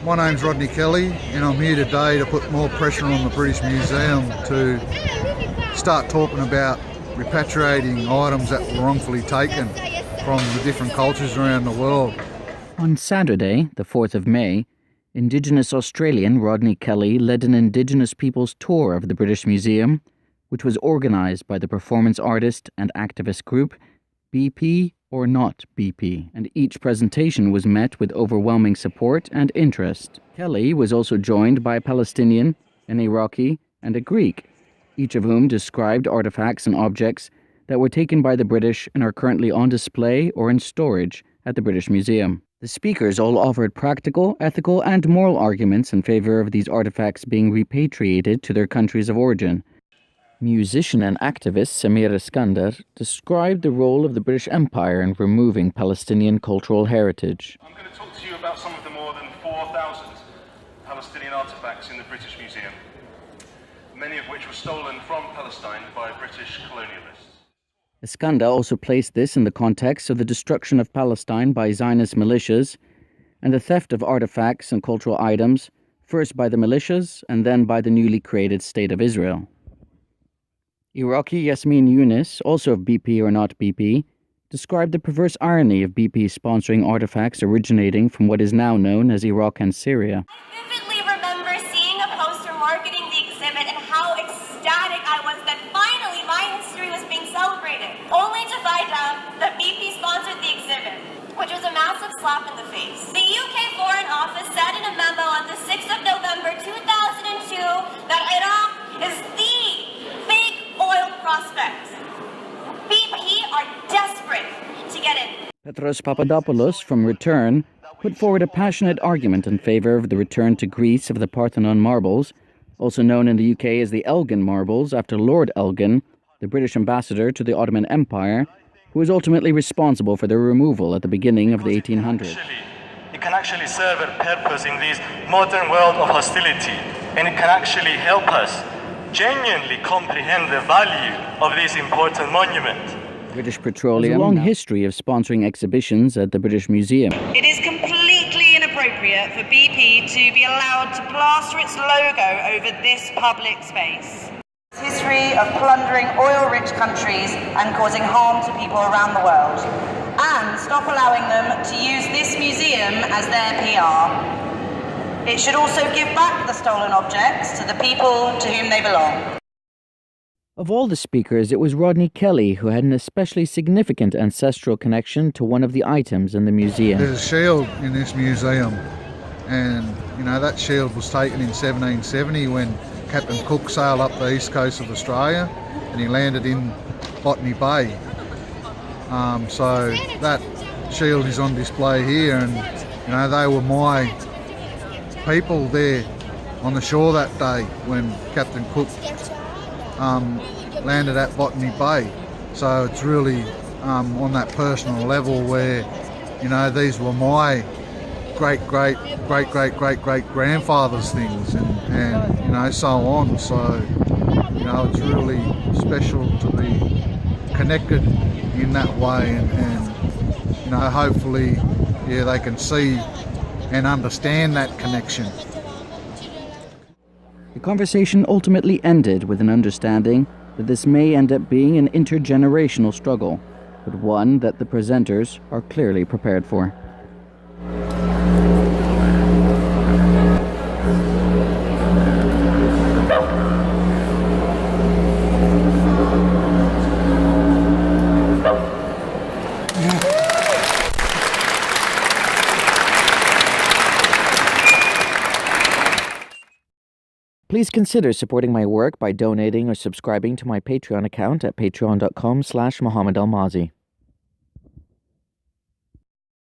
My name's Rodney Kelly and I'm here today to put more pressure on the British Museum to start talking about repatriating items that were wrongfully taken from the different cultures around the world. On Saturday, the 4th of May, Indigenous Australian Rodney Kelly led an Indigenous peoples tour of the British Museum, which was organised by the performance artist and activist group BP or Not BP, and each presentation was met with overwhelming support and interest. Kelly was also joined by a Palestinian, an Iraqi, and a Greek, each of whom described artefacts and objects that were taken by the British and are currently on display or in storage at the British Museum. The speakers all offered practical, ethical, and moral arguments in favour of these artefacts being repatriated to their countries of origin. Musician and activist Samir Iskander described the role of the British Empire in removing Palestinian cultural heritage. I'm going to talk to you about some of the more than 4,000 Palestinian artefacts in the British Museum, many of which were stolen from Palestine by British colonialists. Iskander also placed this in the context of the destruction of Palestine by Zionist militias and the theft of artifacts and cultural items, first by the militias and then by the newly created State of Israel. Iraqi Yasmin Yunus, also of BP or Not BP, described the perverse irony of BP sponsoring artifacts originating from what is now known as Iraq and Syria. I vividly remember seeing a poster marketing the exhibit and how ecstatic I was that finally my history was being celebrated, only to find out that BP sponsored the exhibit, which was a massive slap in the face. The UK Foreign Office said in a memo on the 6th of November 2002 that Iraq is the big oil prospect. BP are desperate to get in. Petros Papadopoulos from Return put forward a passionate argument in favour of the return to Greece of the Parthenon marbles, also known in the UK as the Elgin marbles after Lord Elgin, the British ambassador to the Ottoman Empire, who was ultimately responsible for their removal at the beginning of the 1800s. It can actually serve a purpose in this modern world of hostility, and it can actually help us genuinely comprehend the value of this important monument. British Petroleum has a long history of sponsoring exhibitions at the British Museum. It is completely inappropriate for BP to be allowed to plaster its logo over this public space. History of plundering oil-rich countries and causing harm to people around the world, and stop allowing them to use this museum as their PR. It should also give back the stolen objects to the people to whom they belong. Of all the speakers, it was Rodney Kelly who had an especially significant ancestral connection to one of the items in the museum. There's a shield in this museum, and that shield was taken in 1770 when Captain Cook sailed up the east coast of Australia and he landed in Botany Bay. So that shield is on display here, and they were my people there on the shore that day when Captain Cook landed at Botany Bay. So it's really on that personal level where these were my great grandfather's things and so on. So it's really special to be connected in that way, and hopefully they can see and understand that connection. The conversation ultimately ended with an understanding that this may end up being an intergenerational struggle, but one that the presenters are clearly prepared for. Please consider supporting my work by donating or subscribing to my Patreon account at patreon.com/Mohammed Almazi.